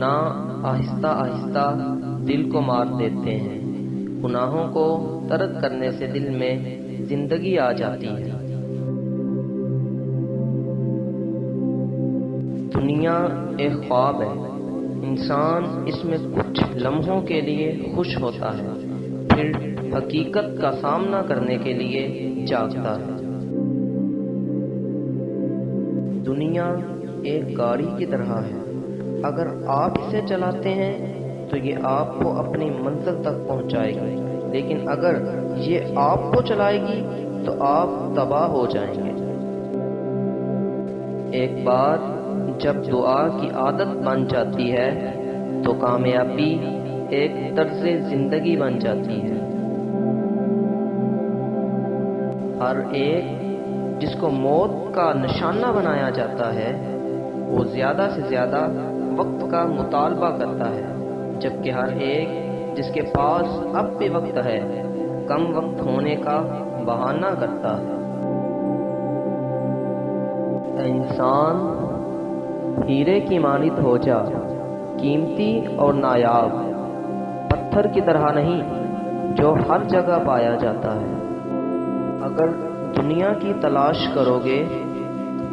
گناہ آہستہ آہستہ دل کو مار دیتے ہیں۔ گناہوں کو ترک کرنے سے دل میں زندگی آ جاتی ہے۔ دنیا ایک خواب ہے، انسان اس میں کچھ لمحوں کے لیے خوش ہوتا ہے، پھر حقیقت کا سامنا کرنے کے لیے جاگتا ہے۔ دنیا ایک گاڑی کی طرح ہے، اگر آپ اسے چلاتے ہیں تو یہ آپ کو اپنی منزل تک پہنچائے گی، لیکن اگر یہ آپ کو چلائے گی تو آپ تباہ ہو جائیں گے۔ ایک بار جب دعا کی عادت بن جاتی ہے تو کامیابی ایک طرز زندگی بن جاتی ہے۔ ہر ایک جس کو موت کا نشانہ بنایا جاتا ہے وہ زیادہ سے زیادہ وقت کا مطالبہ کرتا ہے، جبکہ ہر ایک جس کے پاس اب بھی وقت ہے کم وقت ہونے کا بہانہ کرتا ہے۔ اے انسان، ہیرے کی مانند ہو جا، قیمتی اور نایاب، پتھر کی طرح نہیں جو ہر جگہ پایا جاتا ہے۔ اگر دنیا کی تلاش کرو گے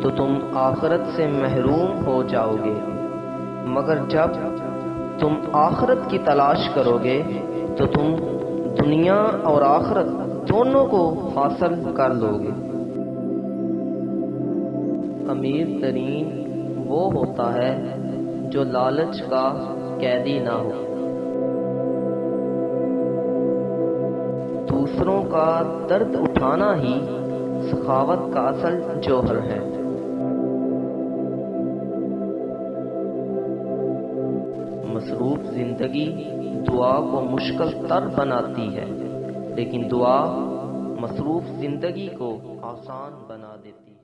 تو تم آخرت سے محروم ہو جاؤ گے، مگر جب تم آخرت کی تلاش کرو گے تو تم دنیا اور آخرت دونوں کو حاصل کر لو گے۔ امیر ترین وہ ہوتا ہے جو لالچ کا قیدی نہ ہو۔ دوسروں کا درد اٹھانا ہی سخاوت کا اصل جوہر ہے۔ مصروف زندگی دعا کو مشکل تر بناتی ہے، لیکن دعا مصروف زندگی کو آسان بنا دیتی ہے۔